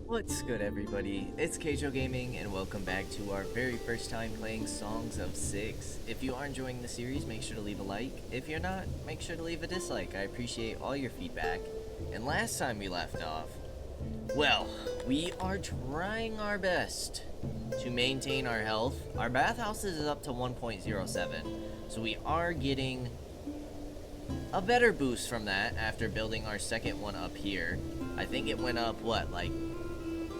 What's good, everybody? It's Kaige-O Gaming, and welcome back to our very first time playing Songs of Six. If you are enjoying the series, make sure to leave a like. If you're not, make sure to leave a dislike. I appreciate all your feedback. And last time we left off, well, we are trying our best to maintain our health. Our bathhouse is up to 1.07, so we are getting a better boost from that after building our second one up here. I think it went up, what, like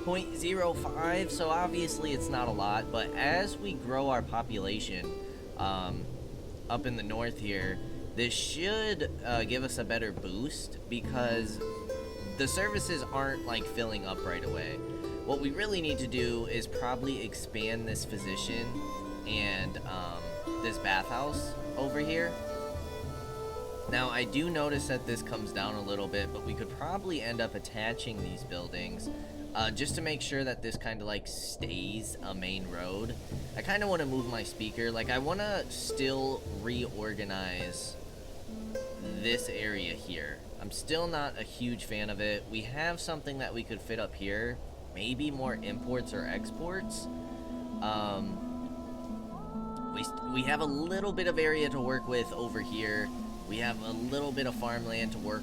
0.05, so obviously it's not a lot, but as we grow our population up in the north here, this should give us a better boost because the services aren't like filling up right away. What we really need to do is probably expand this physician and this bathhouse over here. Now, I do notice that this comes down a little bit, but we could probably end up attaching these buildings just to make sure that this kind of like stays a main road. I kind of want to move my speaker. Like, I want to still reorganize this area here. I'm still not a huge fan of it. We have something that we could fit up here. Maybe more imports or exports. We have a little bit of area to work with over here. We have a little bit of farmland to work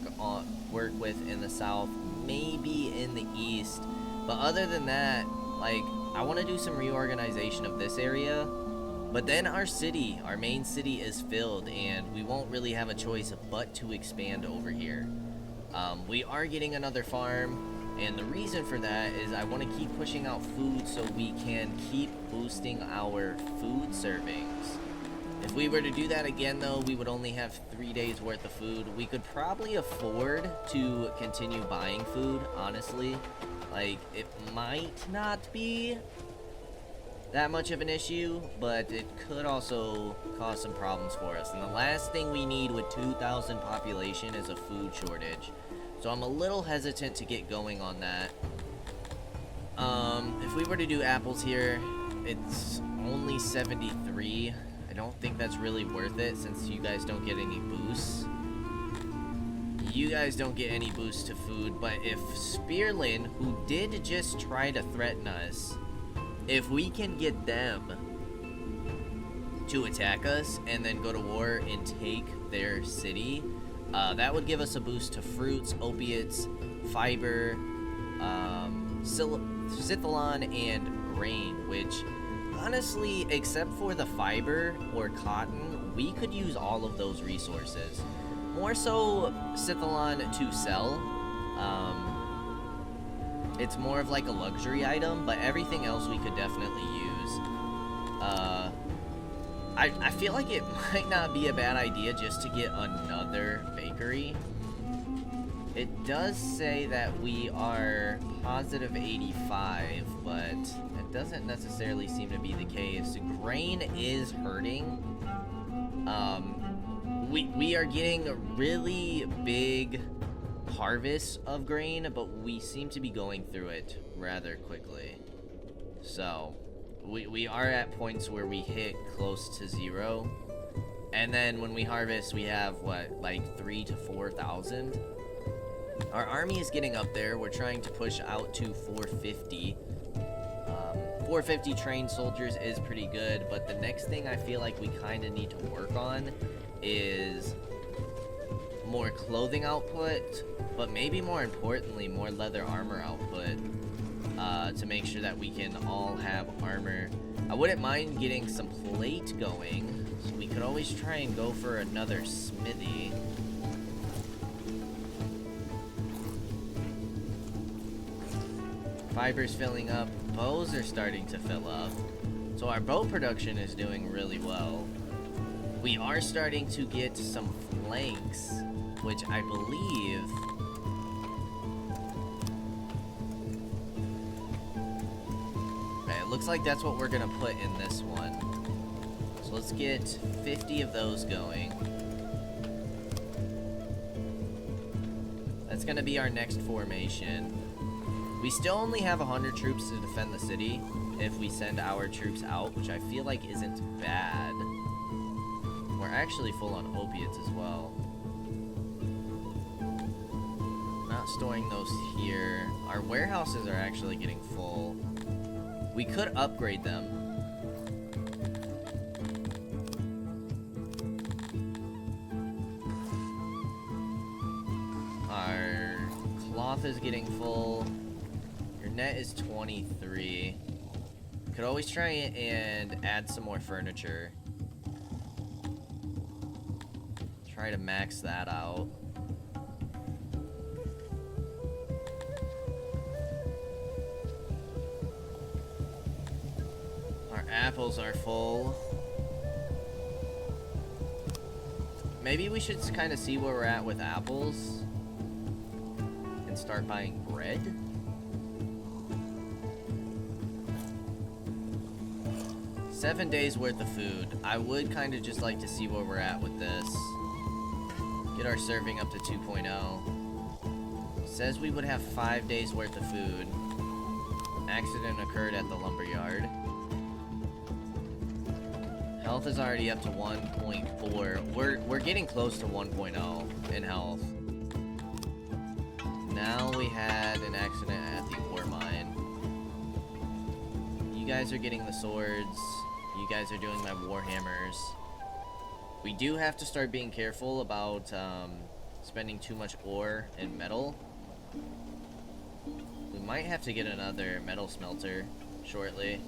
with in the south, maybe in the east. But other than that, like, I want to do some reorganization of this area. But then our city, our main city is filled, and we won't really have a choice but to expand over here. We are getting another farm, and the reason for that is I want to keep pushing out food so we can keep boosting our food servings. If we were to do that again, though, we would only have 3 days worth of food. We could probably afford to continue buying food, honestly. Like, it might not be that much of an issue, but it could also cause some problems for us. And the last thing we need with 2,000 population is a food shortage. So I'm a little hesitant to get going on that. If we were to do apples here, it's only 73. I don't think that's really worth it since you guys don't get any boosts. You guys don't get any boosts to food, but if Spearlin, who did just try to threaten us, if we can get them to attack us and then go to war and take their city, that would give us a boost to fruits, opiates, fiber, Cithalon, and grain, which honestly, except for the fiber or cotton, we could use all of those resources. More so Cithalon to sell. It's more of like a luxury item, but everything else we could definitely use. I feel like it might not be a bad idea just to get another bakery. It does say that we are positive 85, but it doesn't necessarily seem to be the case. Grain is hurting. We are getting a really big harvest of grain, but we seem to be going through it rather quickly. So, we are at points where we hit close to 0. And then when we harvest, we have, what, like 3,000 to 4,000? Our army is getting up there. We're trying to push out to 450. 450 trained soldiers is pretty good, but the next thing I feel like we kind of need to work on is more clothing output, but maybe more importantly, more leather armor output, to make sure that we can all have armor. I wouldn't mind getting some plate going, so we could always try and go for another smithy. Fiber's filling up, bows are starting to fill up, so our bow production is doing really well. We are starting to get some flanks, which I believe okay, it looks like that's what we're gonna put in this one. So let's get 50 of those going. That's gonna be our next formation. We still only have 100 troops to defend the city if we send our troops out, which I feel like isn't bad. We're actually full on opiates as well. Not not storing those here. Our warehouses are actually getting full. We could upgrade them. Our cloth is getting full. Your net is 23. Could always try and add some more furniture. Try to max that out. Our apples are full. Maybe we should kind of see where we're at with apples and start buying bread. Seven days worth of food. I would kind of just like to see where we're at with this. Get our serving up to 2.0. Says we would have 5 days worth of food. Accident occurred at the lumberyard. Health is already up to 1.4. We're getting close to 1.0 in health. Now we had an accident at the ore mine. You guys are getting the swords. You guys are doing my warhammers. We do have to start being careful about spending too much ore and metal. We might have to get another metal smelter shortly.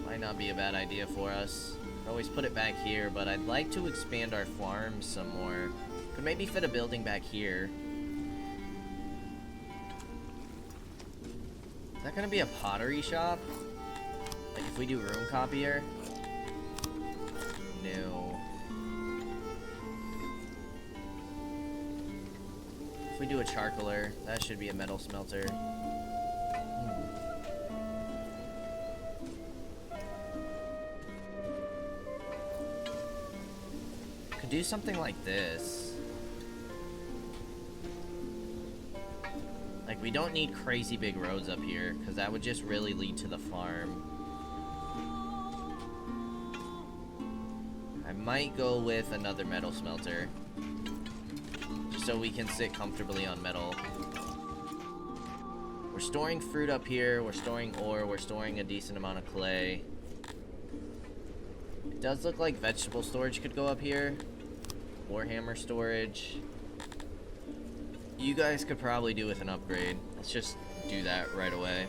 Might not be a bad idea for us. Could always put it back here, but I'd like to expand our farm some more. Could maybe fit a building back here. Is that gonna be a pottery shop? Like if we do room copier? No. If we do a charcoaler, that should be a metal smelter. Could do something like this. Like, we don't need crazy big roads up here, because that would just really lead to the farm. I might go with another metal smelter, just so we can sit comfortably on metal. We're storing fruit up here, we're storing ore, we're storing a decent amount of clay. It does look like vegetable storage could go up here. Warhammer storage. You guys could probably do with an upgrade. Let's just do that right away.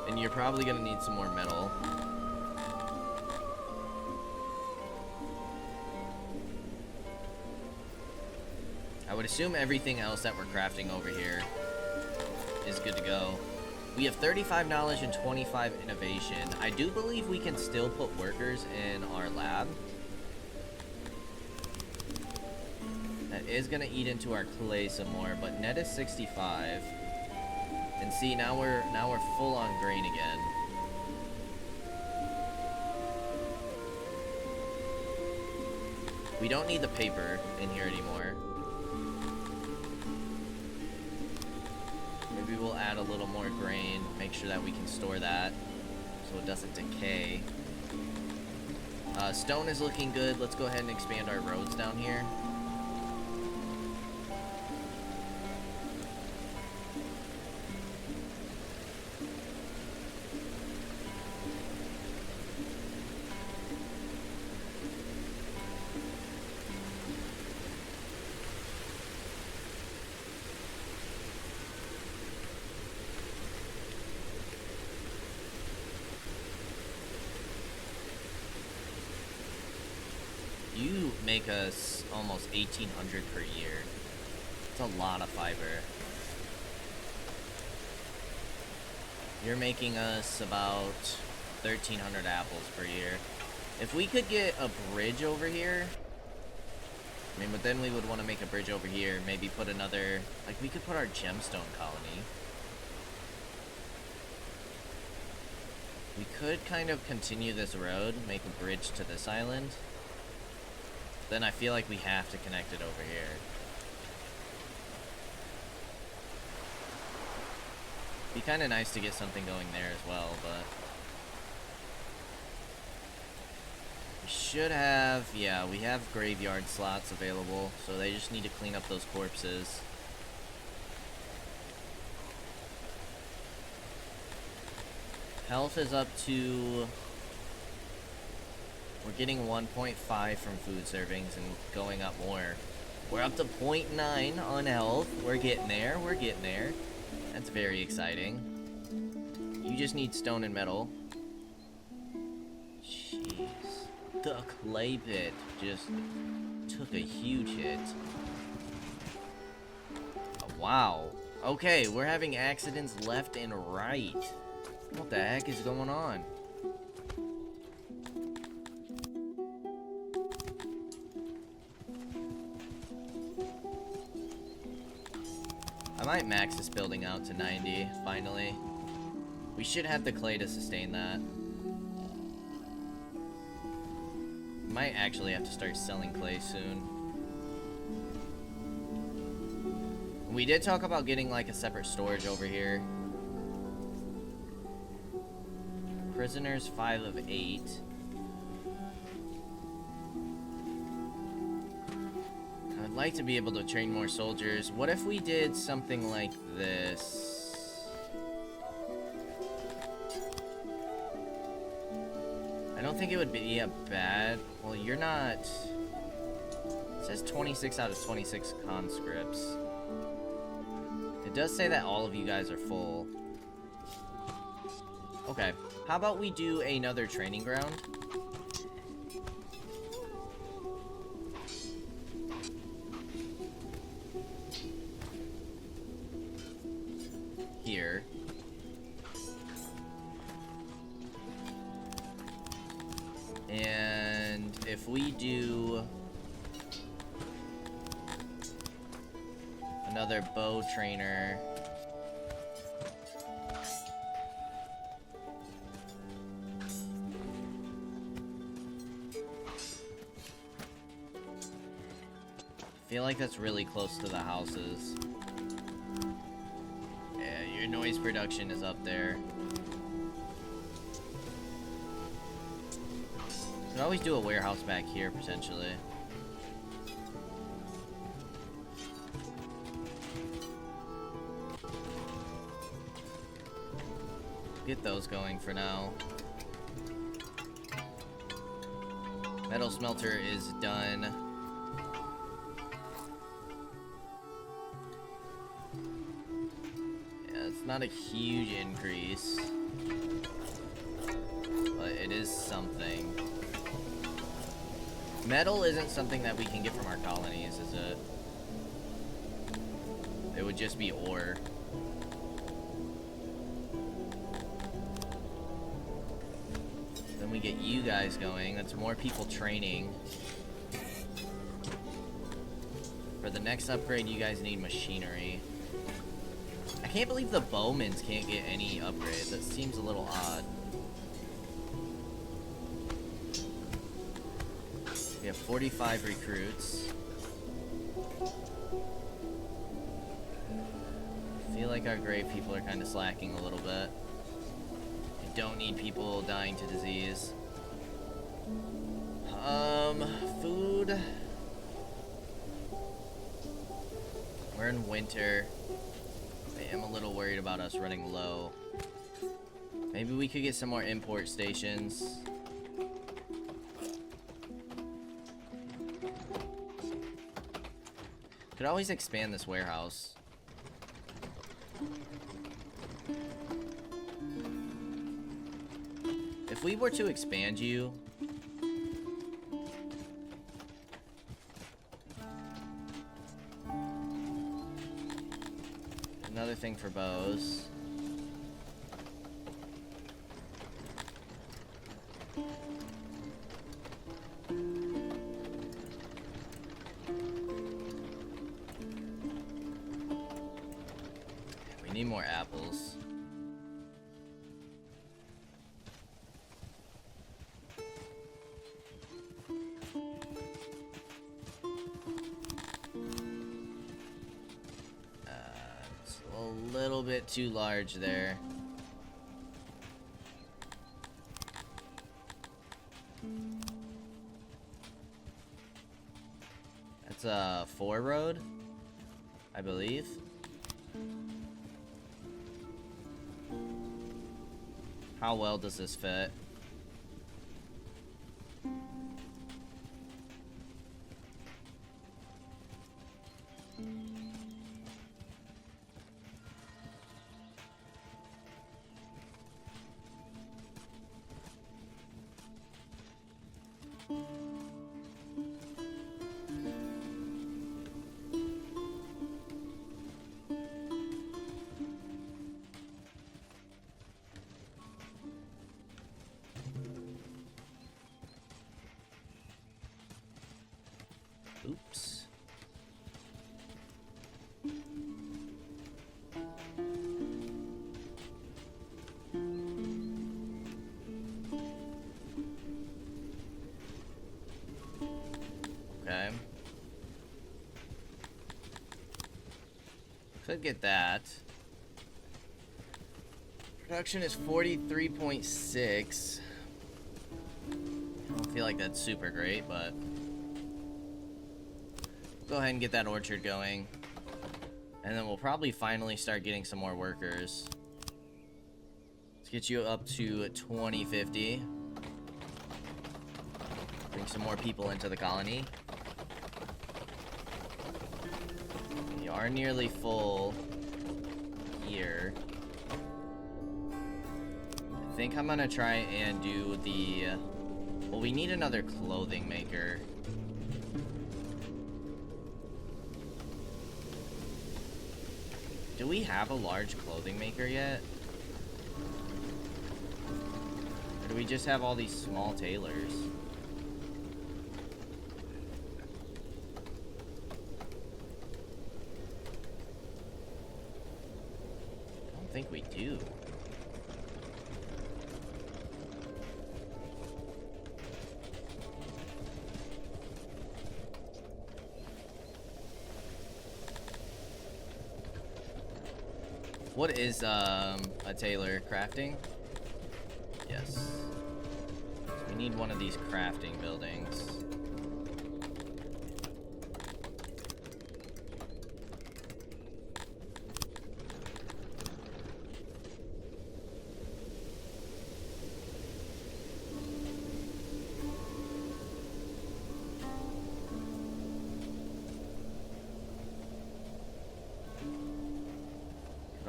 And you're probably gonna need some more metal. I would assume everything else that we're crafting over here is good to go. We have 35 knowledge and 25 innovation. I do believe we can still put workers in our lab. That is gonna eat into our clay some more, but net is 65. And see, now we're full on grain again. We don't need the paper in here anymore. Maybe we'll add a little more grain, make sure that we can store that so it doesn't decay. Stone is looking good. Let's go ahead and expand our roads down here. You make us almost 1,800 per year. It's a lot of fiber. You're making us about 1,300 apples per year. If we could get a bridge over here, I mean, but then we would want to make a bridge over here. Maybe put another, like we could put our gemstone colony. We could kind of continue this road, make a bridge to this island. Then I feel like we have to connect it over here. Be kind of nice to get something going there as well, but we should have, yeah, we have graveyard slots available, so they just need to clean up those corpses. Health is up to, we're getting 1.5 from food servings and going up more. We're up to 0.9 on health. We're getting there, we're getting there. That's very exciting. You just need stone and metal. Jeez. The clay pit just took a huge hit. Oh, wow. Okay, we're having accidents left and right. What the heck is going on? I might max this building out to 90, finally. We should have the clay to sustain that. Might actually have to start selling clay soon. We did talk about getting like a separate storage over here. Prisoners 5 of 8. I would like to be able to train more soldiers. What if we did something like this? I don't think it would be a bad... Well, you're not... It says 26 out of 26 conscripts. It does say that all of you guys are full. Okay. How about we do another training ground? Here. And if we do another bow trainer, I feel like that's really close to the houses. Yeah, your noise production is up there. Could always do a warehouse back here, potentially. Get those going for now. Metal smelter is done. Yeah, it's not a huge increase, but it is something. Metal isn't something that we can get from our colonies, is it? It would just be ore. Then we get you guys going. That's more people training. For the next upgrade, you guys need machinery. I can't believe the bowmans can't get any upgrades. That seems a little odd. We have 45 recruits. I feel like our grave people are kind of slacking a little bit. We don't need people dying to disease. Food. We're in winter. I am a little worried about us running low. Maybe we could get some more import stations. Could always expand this warehouse. If we were to expand you, another thing for bows. We need more apples. It's a little bit too large there. That's a 4 road, I believe. How well does this fit? Oops. Okay. Could get that. Production is 43.6. I don't feel like that's super great, but go ahead and get that orchard going. And then we'll probably finally start getting some more workers. Let's get you up to 2050. Bring some more people into the colony. We are nearly full here. I think I'm gonna try and do the... well, we need another clothing maker. Do we have a large clothing maker yet? Or do we just have all these small tailors? I don't think we do. What is a tailor crafting? Yes. So we need one of these crafting buildings.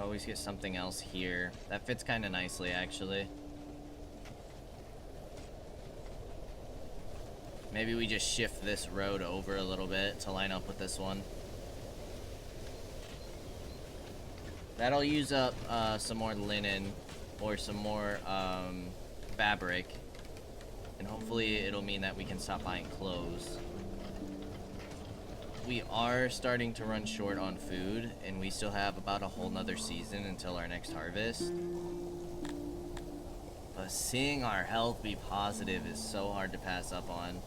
Always get something else here. That fits kind of nicely, actually. Maybe we just shift this road over a little bit to line up with this one. That'll use up some more linen or some more fabric. And hopefully it'll mean that we can stop buying clothes. We are starting to run short on food, and we still have about a whole nother season until our next harvest. But seeing our health be positive is so hard to pass up on.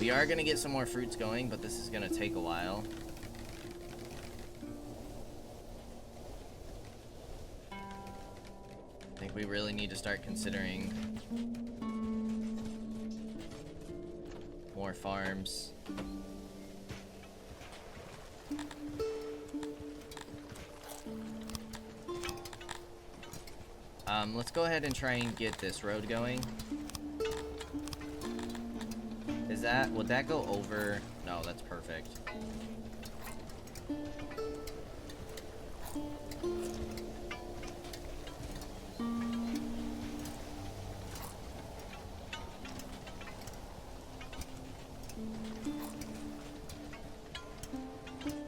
We are going to get some more fruits going, but this is going to take a while. I think we really need to start considering more farms. Let's go ahead and try and get this road going. Would that go over? No, that's perfect.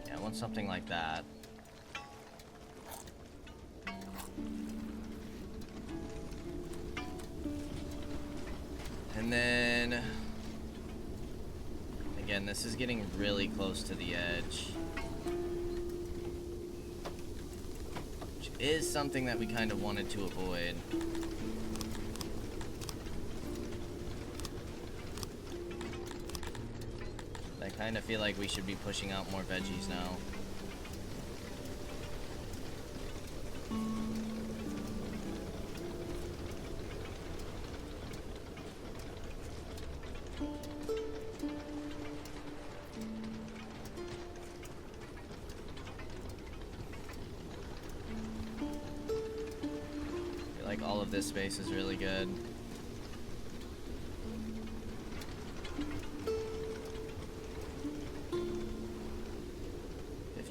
Yeah, I want something like that. And then, again, this is getting really close to the edge, which is something that we kind of wanted to avoid. I kind of feel like we should be pushing out more veggies now. all of this space is really good.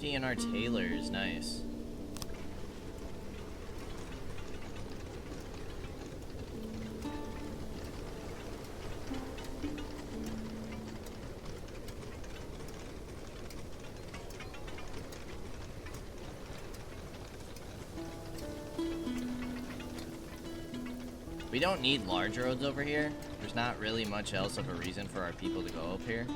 In our tailors, nice. We don't need large roads over here. There's not really much else of a reason for our people to go up here.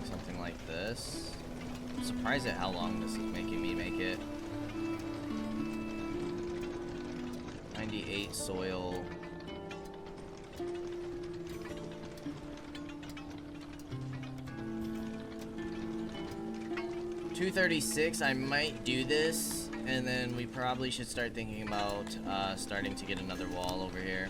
Something like this. I'm surprised at how long this is making me make it. 98 soil. $236. I might do this, and then we probably should start thinking about starting to get another wall over here.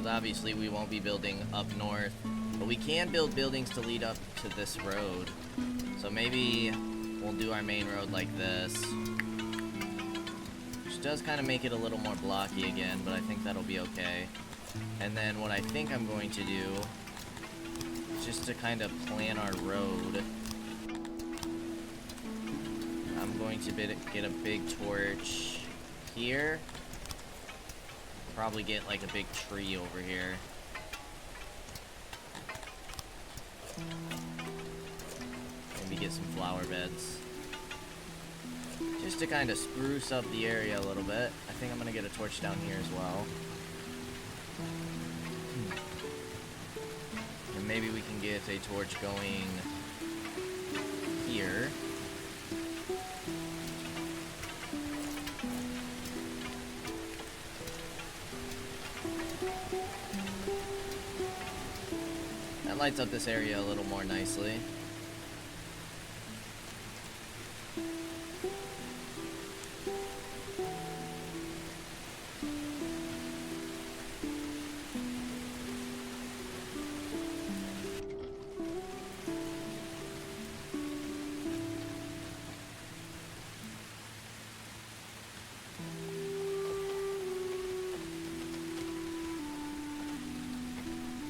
Obviously, we won't be building up north, but we can build buildings to lead up to this road. So maybe we'll do our main road like this, which does kind of make it a little more blocky again, but I think that'll be okay. And then what I think I'm going to do, just to kind of plan our road, I'm going to get a big torch here. Probably get like a big tree over here. Maybe get some flower beds. Just to kind of spruce up the area a little bit. I think I'm gonna get a torch down here as well. And maybe we can get a torch going here. That lights up this area a little more nicely.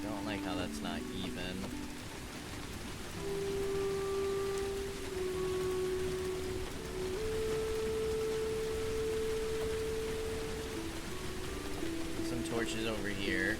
Don't like how that's not even. Some torches over here.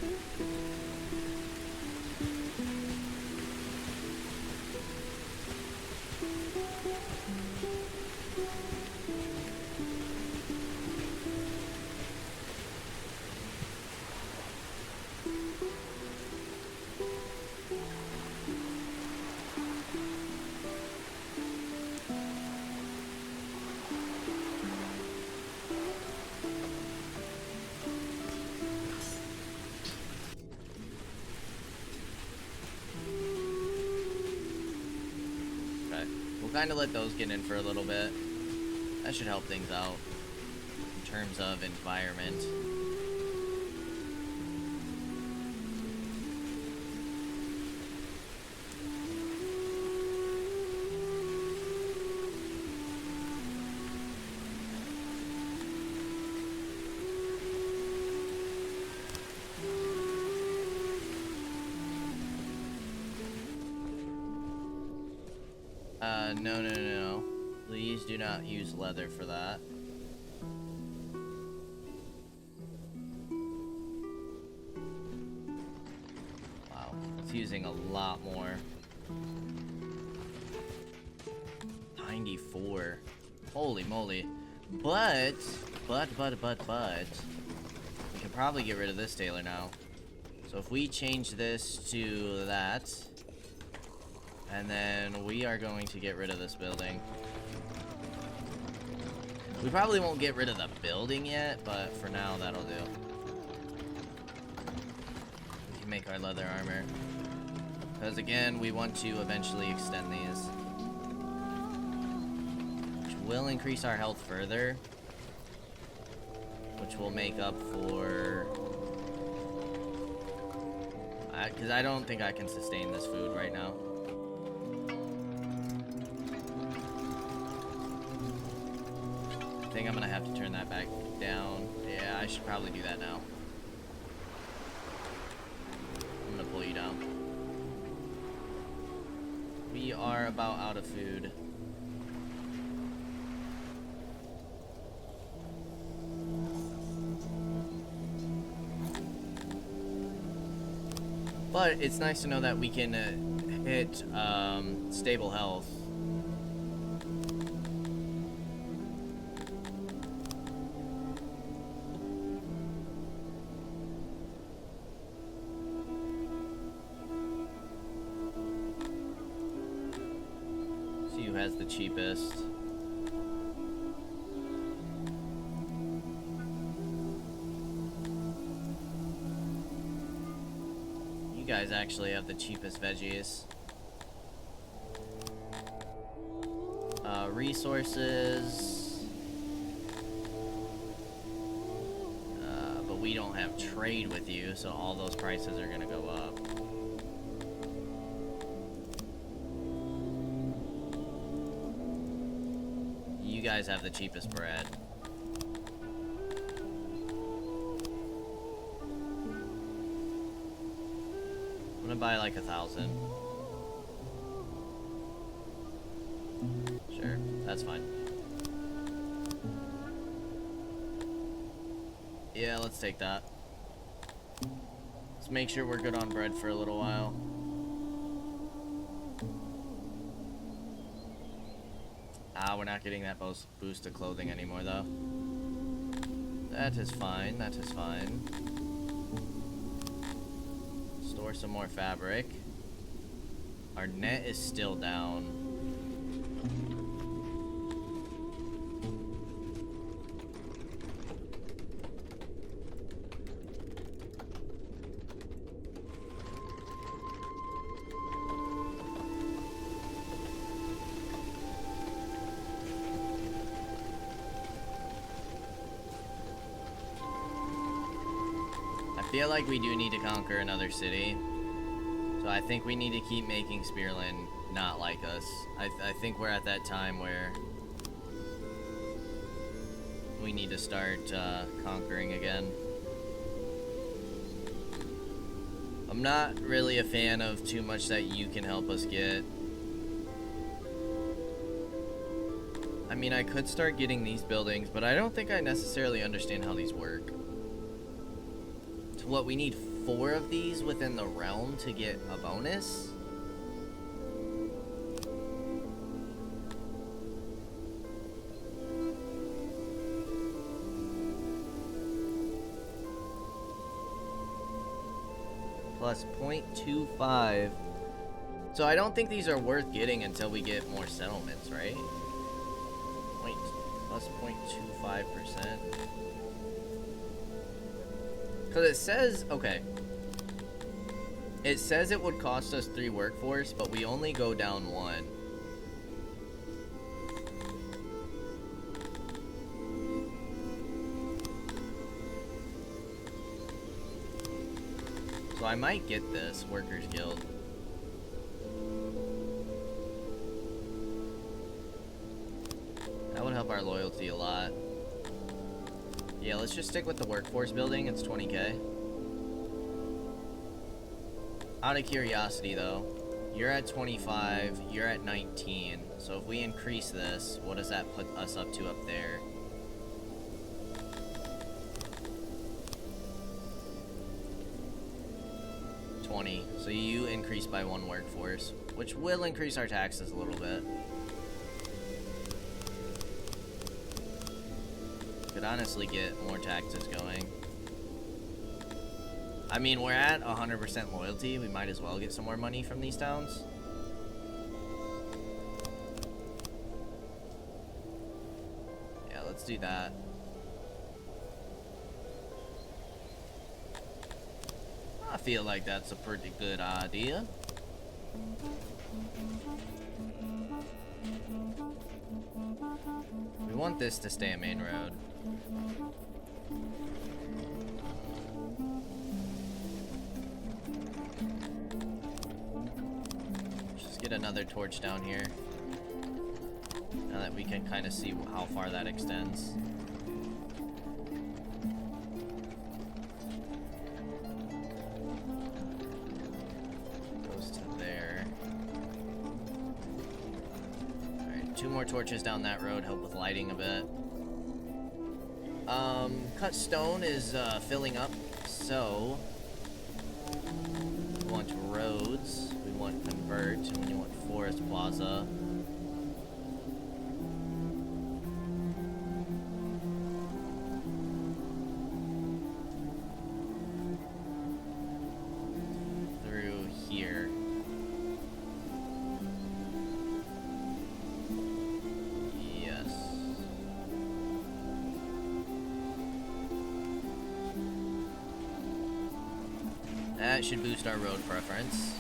Kind of let those get in for a little bit. That should help things out in terms of environment. No. Please do not use leather for that. using a lot more. 94. Holy moly. But, we can probably get rid of this tailor now. So if we change this to that, and then we are going to get rid of this building. We probably won't get rid of the building yet, but for now, that'll do. We can make our leather armor. Because again, we want to eventually extend these. Which will increase our health further. Which will make up for... because I don't think I can sustain this food right now. I think I'm gonna have to turn that back down. Yeah, I should probably do that now. I'm gonna pull you down. We are about out of food. But it's nice to know that we can hit stable health. See who has the cheapest. You guys actually have the cheapest veggies. Resources. But we don't have trade with you, so all those prices are gonna go up. You guys have the cheapest bread. I'm gonna buy like 1,000. Sure, that's fine. Yeah, let's take that. Let's make sure we're good on bread for a little while. We're not getting that boost to clothing anymore though. That is fine, that is fine. Store some more fabric. Our net is still down. I feel like we do need to conquer another city. So I think we need to keep making Spearland not like us. I think we're at that time where we need to start conquering again. I'm not really a fan of too much that you can help us get. I mean, I could start getting these buildings, but I don't think I necessarily understand how these work. So what, we need 4 of these within the realm to get a bonus? Plus 0.25. So I don't think these are worth getting until we get more settlements, right? Plus 0.25%. Because it says, okay. It says it would cost us 3 workforce, but we only go down 1. So I might get this Workers Guild. That would help our loyalty a lot. Yeah, let's just stick with the workforce building. It's 20k. Out of curiosity though, you're at 25, you're at 19. So if we increase this, what does that put us up to up there? 20. So you increase by 1 workforce, which will increase our taxes a little bit. Could honestly get more taxes going. I mean, we're at 100% loyalty. We might as well get some more money from these towns. Yeah, let's do that. I feel like that's a pretty good idea. We want this to stay a main road. Just get another torch down here. Now that we can kind of see how far that extends. Goes to there. Alright, 2 more torches down that road, help with lighting a bit. Cut stone is filling up, so we want roads, we want convert, and we want forest plaza. Through here. Yes. That should boost our road preference.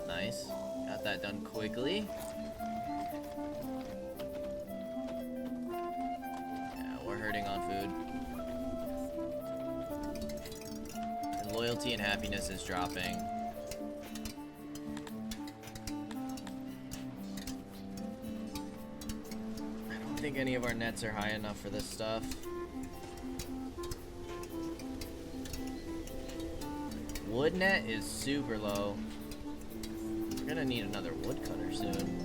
Nice. Got that done quickly. Yeah, we're hurting on food. And loyalty and happiness is dropping. I don't think any of our nets are high enough for this stuff. Wood net is super low. We're gonna need another woodcutter soon.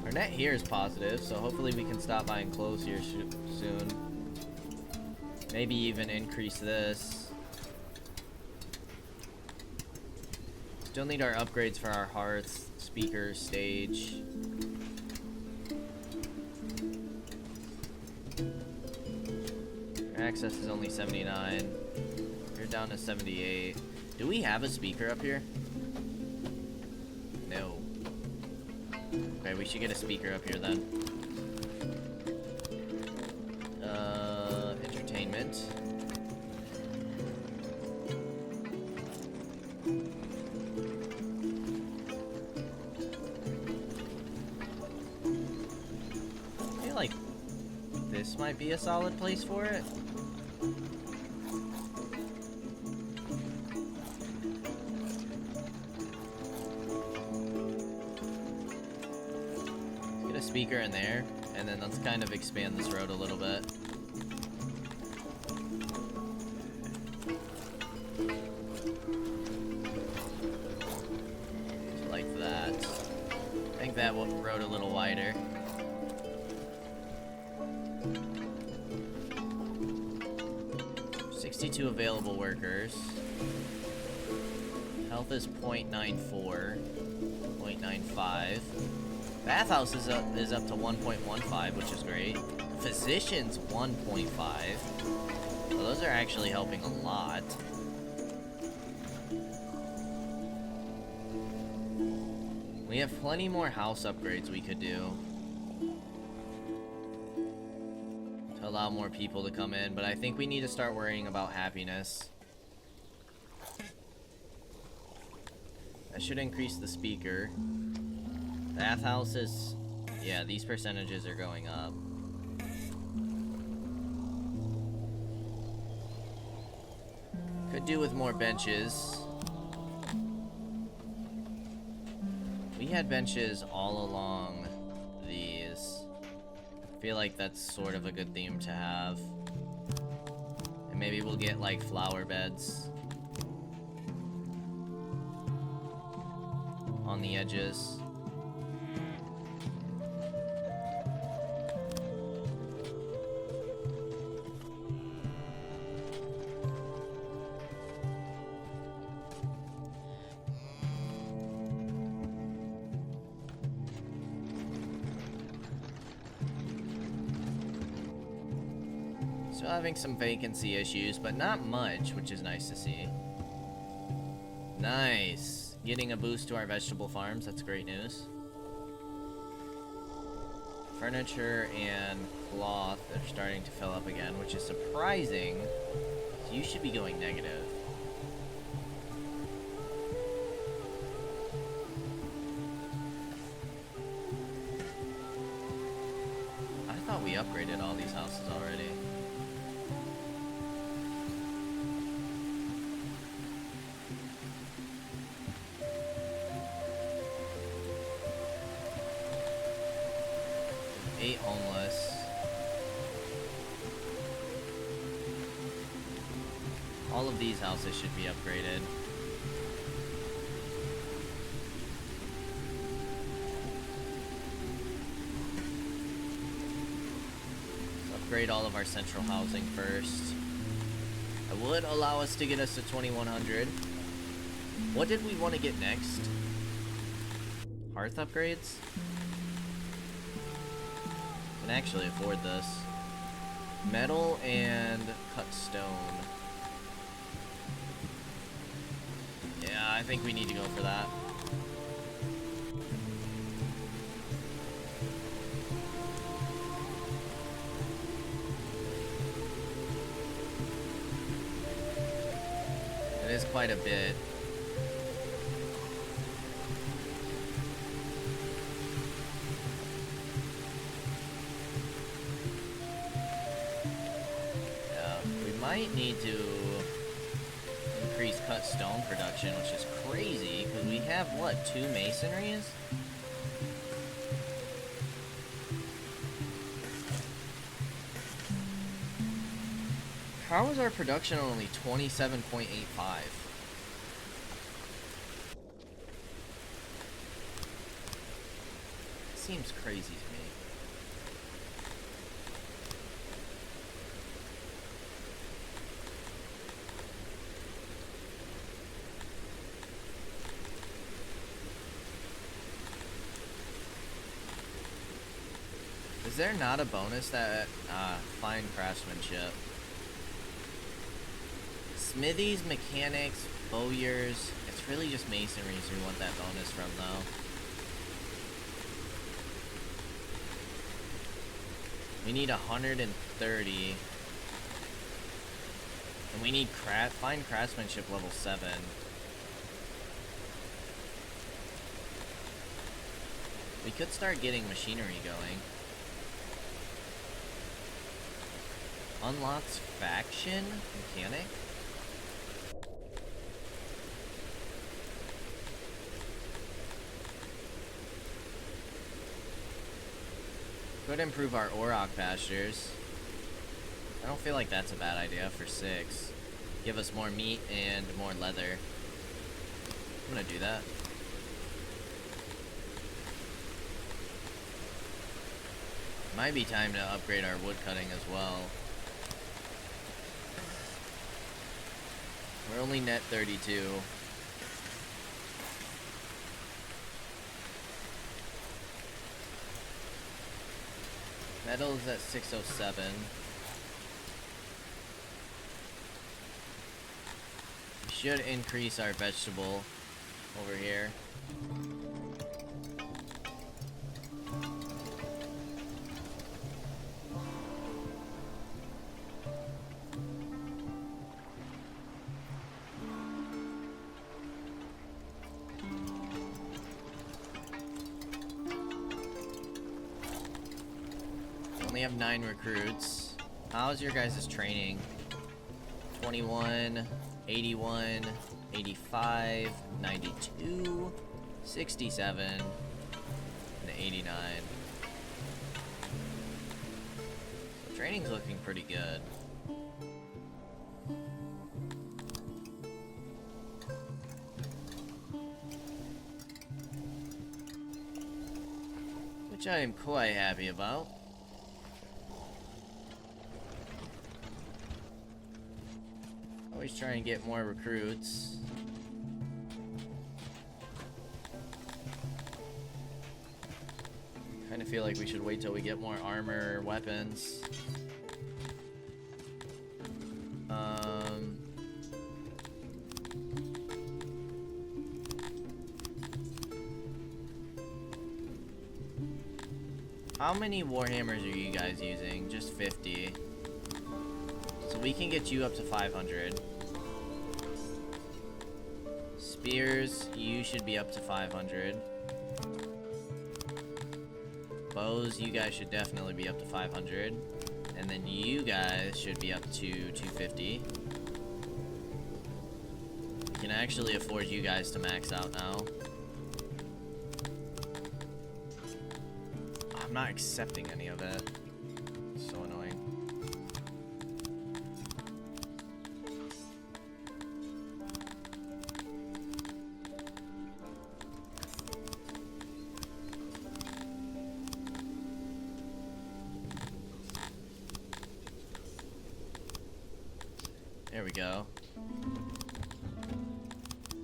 Our net here is positive, so hopefully we can stop buying clothes here soon. Maybe even increase this. Still need our upgrades for our hearth, speakers, stage. Access is only 79. You're down to 78. Do we have a speaker up here? No. Okay, we should get a speaker up here then. Entertainment. I feel like this might be a solid place for it. Speaker in there, and then let's kind of expand this road a little bit. Like that. Make that road a little wider. $62 available workers. Health is 0.94, 0.95. Bathhouse is up to 1.15, which is great. Physician's 1.5. So those are actually helping a lot. We have plenty more house upgrades we could do to allow more people to come in, but I think we need to start worrying about happiness. That should increase the speaker. Bathhouse is, yeah, these percentages are going up. Could do with more benches. We had benches all along these. I feel like that's sort of a good theme to have. And maybe we'll get like flower beds on the edges. Still having some vacancy issues, but not much, which is nice to see. Nice. Getting a boost to our vegetable farms, that's great news. Furniture and cloth are starting to fill up again, which is surprising. So you should be going negative. I thought we upgraded all these houses already. Homeless. All of these houses should be upgraded. Let's upgrade all of our central housing first. That would allow us to get us to 2100. What did we want to get next? Hearth upgrades? Can actually afford this. Metal and cut stone. Yeah, I think we need to go for that. It is quite a bit. Might need to increase cut stone production, which is crazy, because we have, what, 2 masonries? How is our production only 27.85? Seems crazy to me. Is there not a bonus that, fine craftsmanship? Smithies, mechanics, bowyers. It's really just masonries we want that bonus from, though. We need 130. And we need fine craftsmanship level 7. We could start getting machinery going. Unlocks faction mechanic. Could improve our Auroch pastures. I don't feel like that's a bad idea for 6. Give us more meat and more leather. I'm gonna do that. Might be time to upgrade our wood cutting as well. We're only net 32. Metal is at 607. We should increase our vegetable over here. We have 9 recruits. How's your guys' training? 21, 81, 85, 92, 67, and 89. So training's looking pretty good. Which I am quite happy about. Always try and get more recruits. Kind of feel like we should wait till we get more armor or weapons. How many Warhammers are you guys using? Just 50. So we can get you up to 500. Spears, you should be up to 500. Bows, you guys should definitely be up to 500. And then you guys should be up to 250. We can actually afford you guys to max out now. I'm not accepting any of it. So annoying. There we go.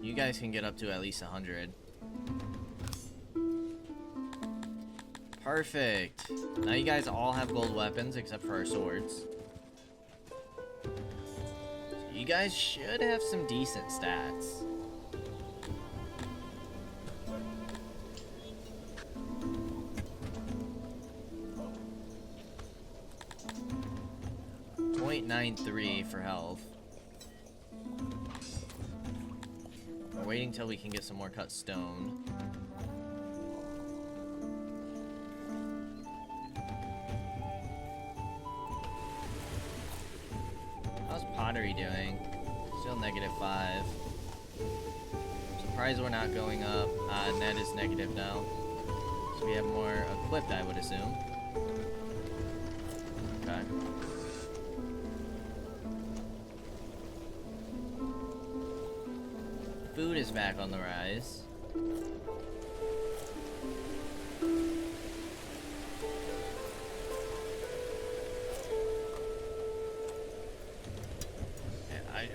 You guys can get up to at least 100. Perfect. Now you guys all have gold weapons except for our swords. So you guys should have some decent stats. .93 for health. We're waiting till we can get some more cut stone. How's pottery doing? Still -5. Surprised we're not going up. Net is negative now. So we have more equipped, I would assume. Okay. Food is back on the rise.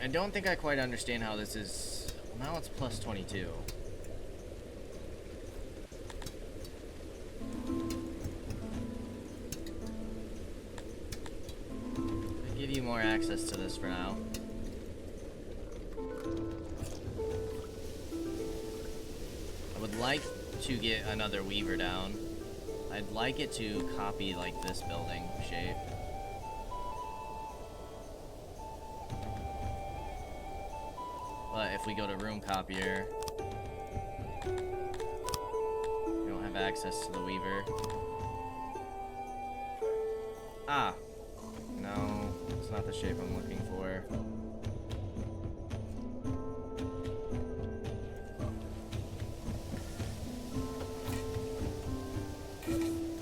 I don't think I quite understand how this is. Now it's plus 22. I'll give you more access to this for now. I would like to get another weaver down. I'd like it to copy like this building shape. But if we go to room copier, we don't have access to the weaver. Ah, no, it's not the shape I'm looking for.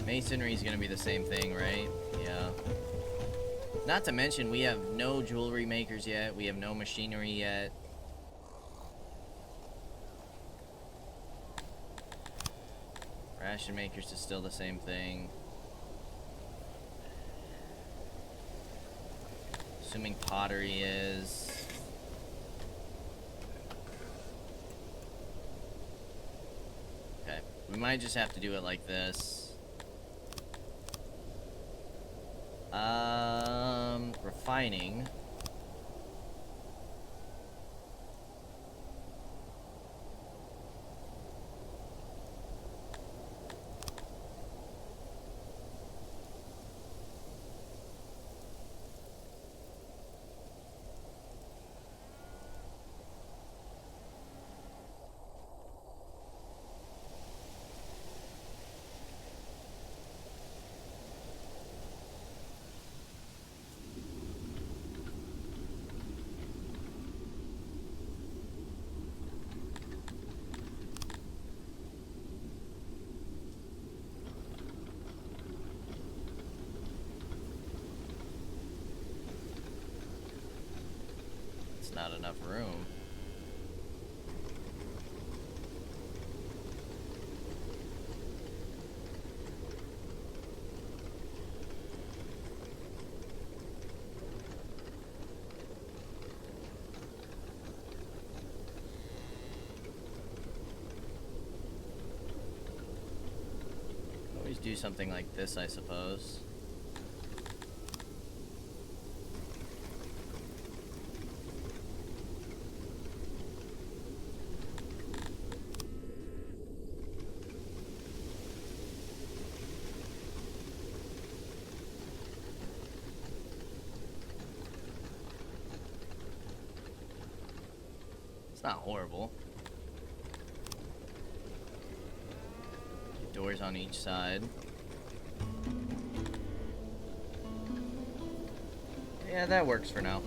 Masonry is gonna be the same thing, right? Yeah. Not to mention, we have no jewelry makers yet. We have no machinery yet. Ration makers is still the same thing. Assuming pottery is. Okay, we might just have to do it like this. Refining. Not enough room. Always do something like this, I suppose. Not horrible. Doors on each side. Yeah, that works for now.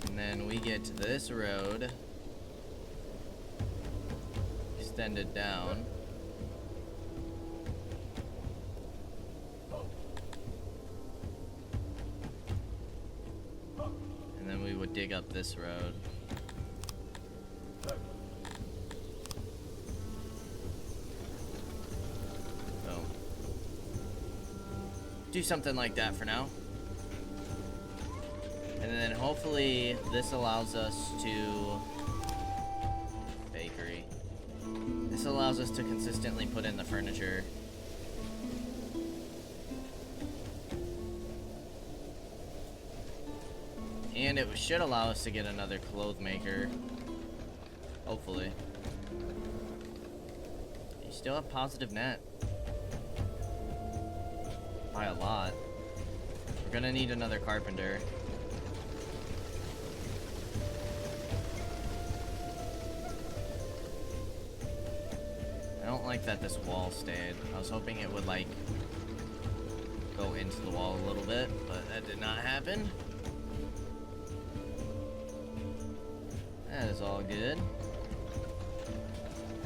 And then we get to this road. Extended down. And then we would dig up this road. Boom. Do something like that for now. And then hopefully this allows us to... Bakery. This allows us to consistently put in the furniture. And it should allow us to get another clothes maker. Hopefully. You still have positive net. By a lot. We're gonna need another carpenter. I don't like that this wall stayed. I was hoping it would, like, go into the wall a little bit, but that did not happen. That is all good.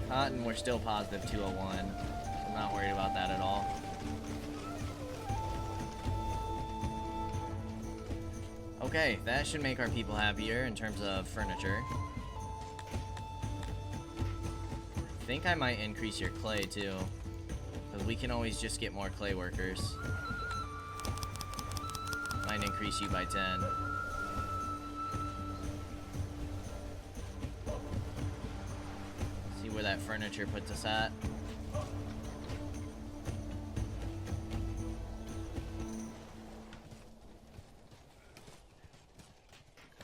Cotton, we're still positive 201. I'm not worried about that at all. Okay, that should make our people happier in terms of furniture. I think I might increase your clay too, because we can always just get more clay workers. Might increase you by 10. See where that furniture puts us at.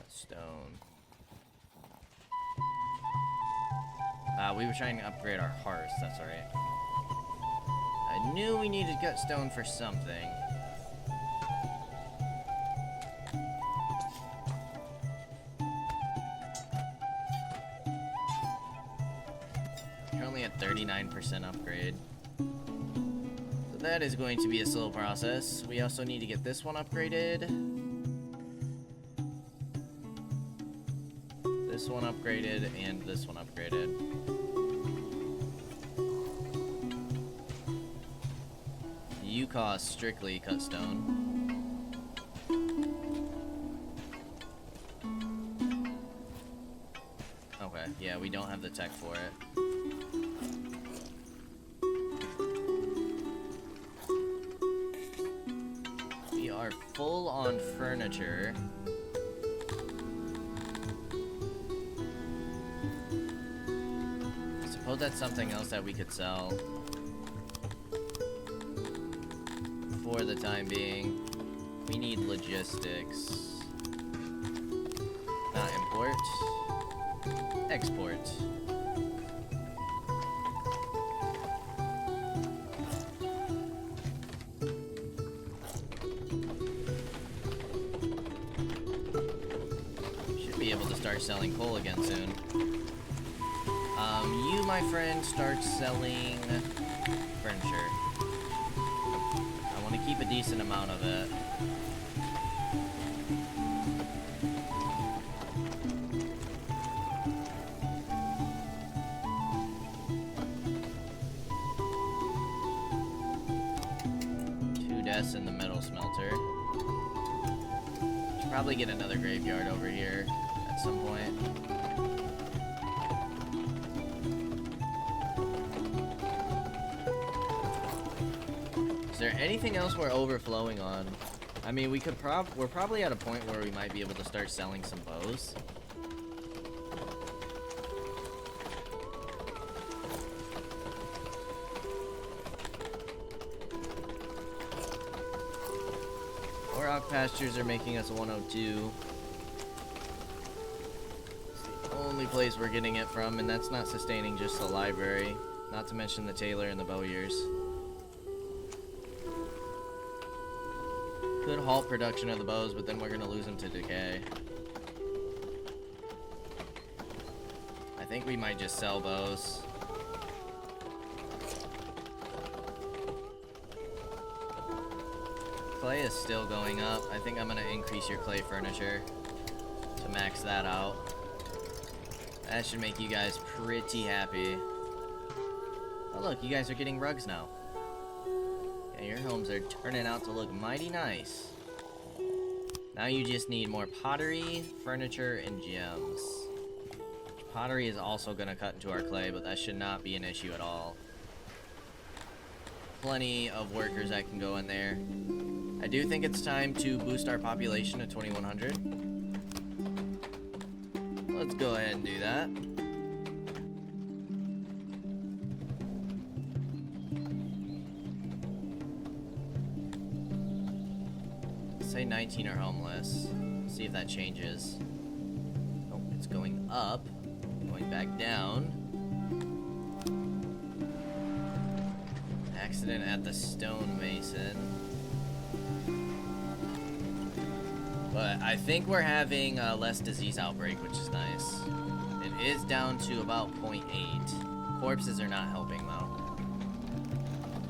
Stone. We were trying to upgrade our hearth, that's alright. I knew we needed gut stone for something. Currently at 39% upgrade. So that is going to be a slow process. We also need to get this one upgraded. This one upgraded, and this one upgraded. You cost strictly cut stone. Okay, yeah, we don't have the tech for it. We are full on furniture. I suppose that's something else that we could sell. For the time being, we need logistics. Not import. Export. Should be able to start selling coal again soon. You, my friend, start selling furniture. I want to keep a decent amount of it. Two deaths in the metal smelter. Should probably get another graveyard over here at some point. Is there anything else we're overflowing on? I mean, we could we're probably at a point where we might be able to start selling some bows. Rock pastures are making us a 102. It's the only place we're getting it from, and that's not sustaining just the library. Not to mention the tailor and the bowyers. Could halt production of the bows, but then we're gonna lose them to decay. I think we might just sell bows. Clay is still going up. I think I'm gonna increase your clay furniture to max that out. That should make you guys pretty happy. Oh look, you guys are getting rugs now. Yeah, your homes are turning out to look mighty nice. Now you just need more pottery, furniture, and gems. Pottery is also gonna cut into our clay, but that should not be an issue at all. Plenty of workers that can go in there. I do think it's time to boost our population to 2100. Let's go ahead and do that. Let's say 19 are homeless. See if that changes. Oh, it's going up. Going back down. Accident at the stonemason. But I think we're having less disease outbreak, which is nice. It is down to about 0.8. Corpses are not helping though.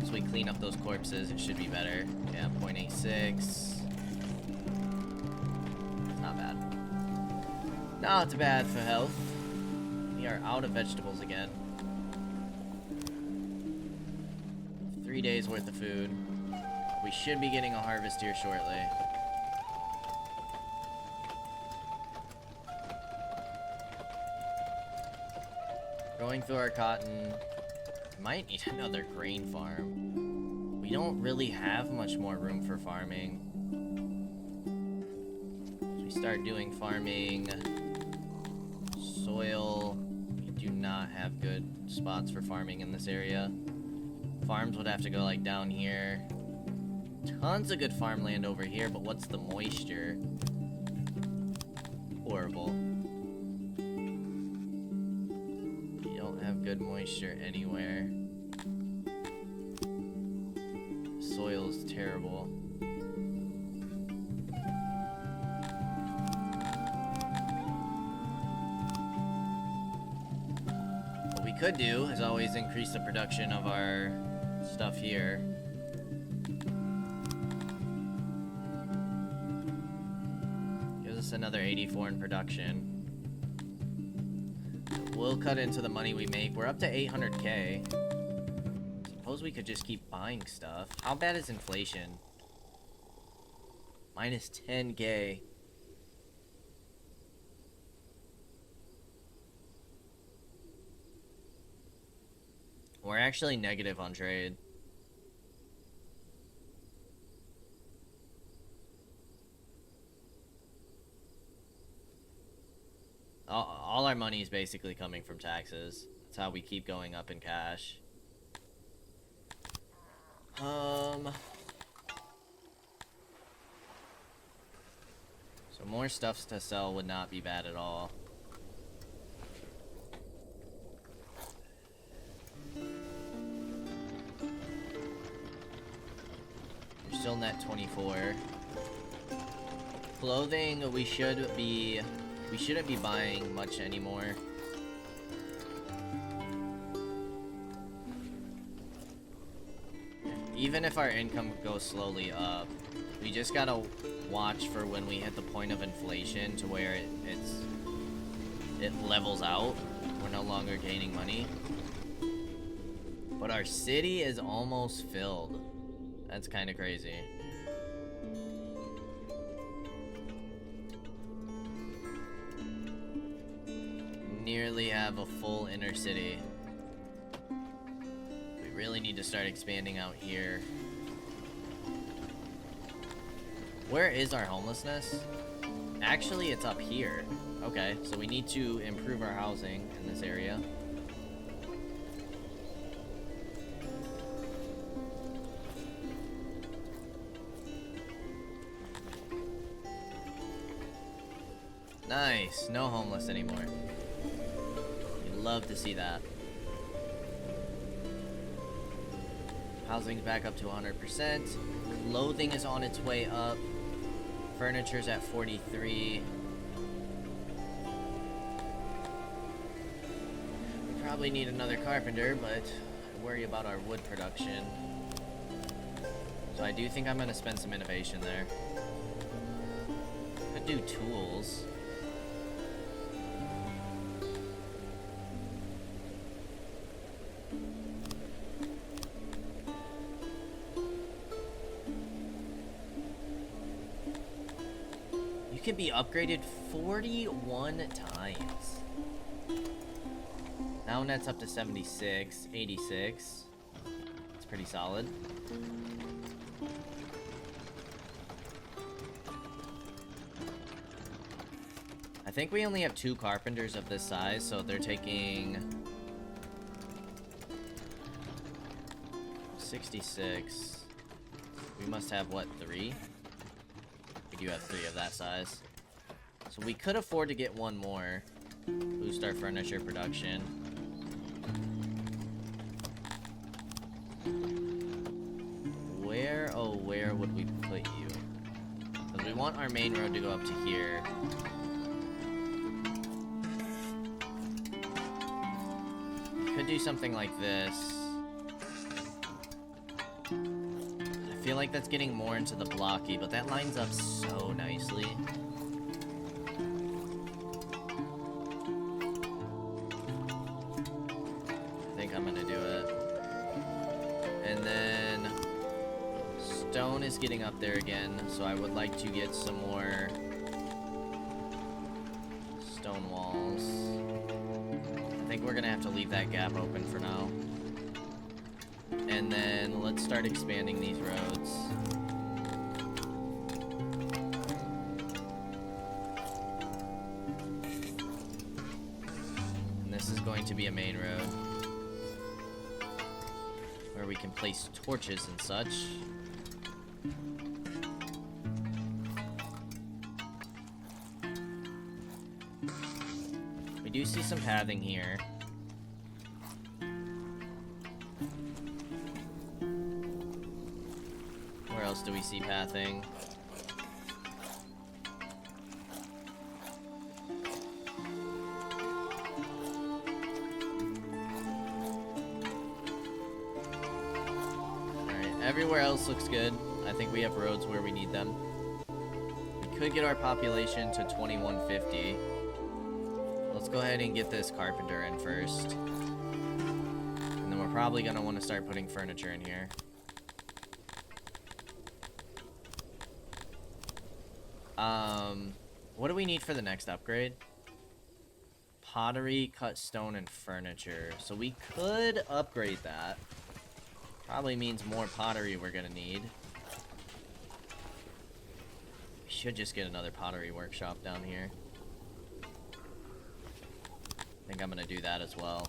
So we clean up those corpses, it should be better. Yeah, 0.86. Not bad. Not bad for health. We are out of vegetables again. 3 days worth of food. We should be getting a harvest here shortly. Going through our cotton. Might need another grain farm. We don't really have much more room for farming. So we start doing farming. Soil. We do not have good spots for farming in this area. Farms would have to go like down here. Tons of good farmland over here, but what's the moisture? Horrible. You don't have good moisture anywhere. Soil is terrible. What we could do is always increase the production of our stuff here. Gives us another 84 in production. We'll cut into the money we make. We're up to 800k. Suppose we could just keep buying stuff. How bad is inflation? Minus 10k. We're actually negative on trade. All our money is basically coming from taxes. That's how we keep going up in cash. So more stuff to sell would not be bad at all. You're still net 24. Clothing, we shouldn't be buying much anymore. Even if our income goes slowly up, we just gotta watch for when we hit the point of inflation to where it levels out. We're no longer gaining money. But our city is almost filled. That's kind of crazy. Nearly have a full inner city. We really need to start expanding out here. Where is our homelessness? Actually, it's up here. Okay, so we need to improve our housing in this area. Nice, no homeless anymore. Love to see that. Housing's back up to 100%. Clothing is on its way up. Furniture's at 43. We probably need another carpenter, but I worry about our wood production. So I do think I'm gonna spend some innovation there. Could do tools. You can be upgraded 41 times. Now that's up to 76, 86. It's pretty solid. I think we only have 2 carpenters of this size, so they're taking 66. We must have, what, 3? We do have 3 of that size. So we could afford to get 1 more. Boost our furniture production. Where, oh, where would we put you? Because we want our main road to go up to here. Could do something like this. I feel like that's getting more into the blocky, but that lines up so nicely. I think I'm gonna do it. And then stone is getting up there again, so I would like to get some more stone walls. I think we're gonna have to leave that gap open for now. And then let's start expanding these roads. And this is going to be a main road where we can place torches and such. We do see some pathing here. Where else do we see pathing? Alright, everywhere else looks good. I think we have roads where we need them. We could get our population to 2150. Let's go ahead and get this carpenter in first. And then we're probably going to want to start putting furniture in here. What do we need for the next upgrade? Pottery, cut stone, and furniture. So we could upgrade that. Probably means more pottery we're going to need. We should just get another pottery workshop down here. I think I'm gonna do that as well.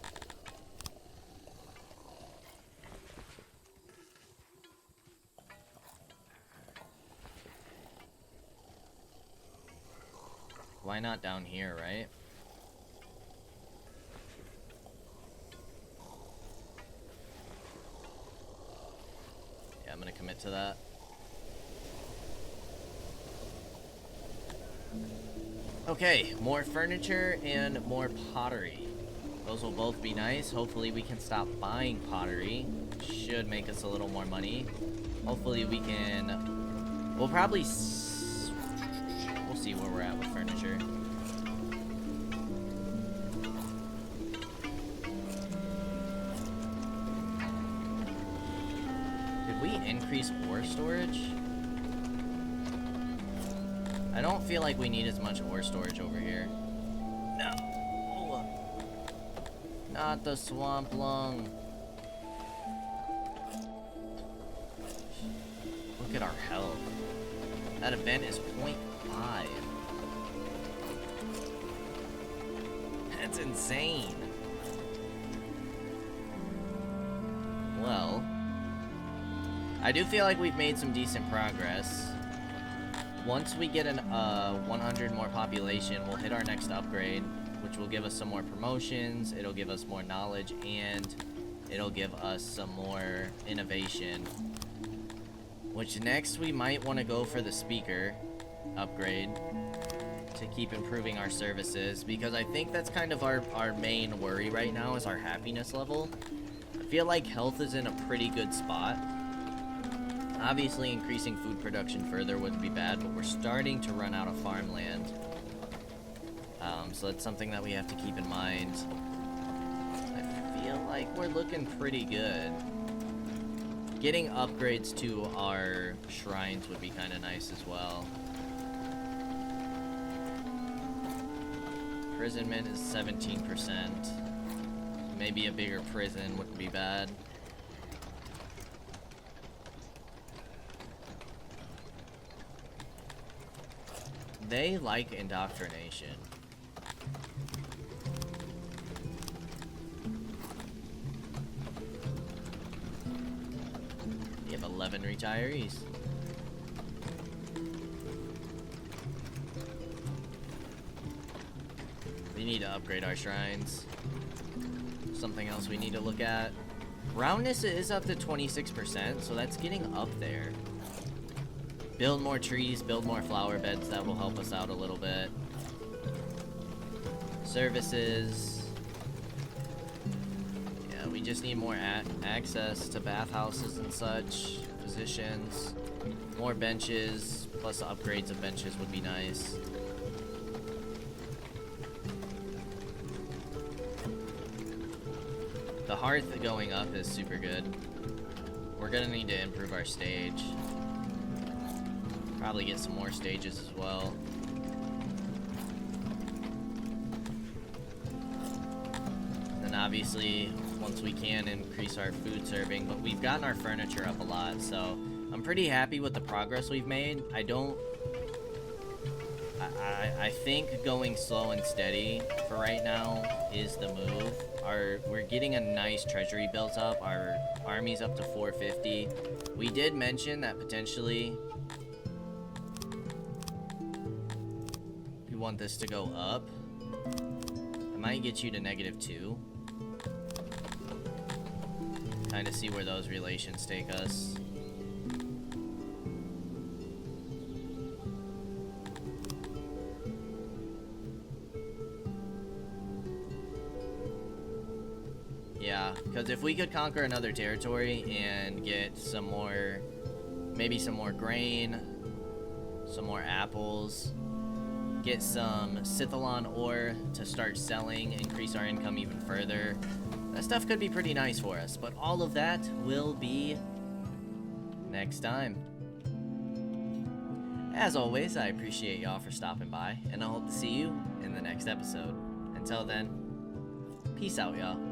Why not down here, right? Yeah, I'm gonna commit to that. Okay, more furniture and more pottery. Those will both be nice. Hopefully we can stop buying pottery. Should make us a little more money. Hopefully we can... We'll probably... We'll see where we're at with furniture. Did we increase ore storage? I don't feel like we need as much ore storage over here. No! Not the swamp lung. Look at our health. That event is 0.5. That's insane. Well, I do feel like we've made some decent progress. Once we get an 100 more population, we'll hit our next upgrade, which will give us some more promotions, it'll give us more knowledge, and it'll give us some more innovation. Which next we might want to go for the speaker. upgrade to keep improving our services, because I think that's kind of our main worry right now is our happiness level. I feel like health is in a pretty good spot. Obviously, increasing food production further wouldn't be bad, but we're starting to run out of farmland. So that's something that we have to keep in mind. I feel like we're looking pretty good. Getting upgrades to our shrines would be kind of nice as well. Imprisonment is 17%. Maybe a bigger prison wouldn't be bad. They like indoctrination. You have 11 retirees. We need to upgrade our shrines. Something else we need to look at. Roundness is up to 26%, so that's getting up there. Build more trees, build more flower beds, that will help us out a little bit. Services. Yeah, we just need more access to bathhouses and such. Positions. More benches, plus upgrades of benches would be nice. The hearth going up is super good. We're gonna need to improve our stage. Probably get some more stages as well. And then obviously, once we can, increase our food serving, but we've gotten our furniture up a lot, so I'm pretty happy with the progress we've made. I think going slow and steady for right now is the move. We're getting a nice treasury built up. Our army's up to 450. We did mention that potentially we want this to go up. I might get you to -2. Kind of see where those relations take us. Yeah, because if we could conquer another territory and get some more, maybe some more grain, some more apples, get some Sithalon ore to start selling, increase our income even further, that stuff could be pretty nice for us. But all of that will be next time. As always, I appreciate y'all for stopping by, and I hope to see you in the next episode. Until then, peace out, y'all.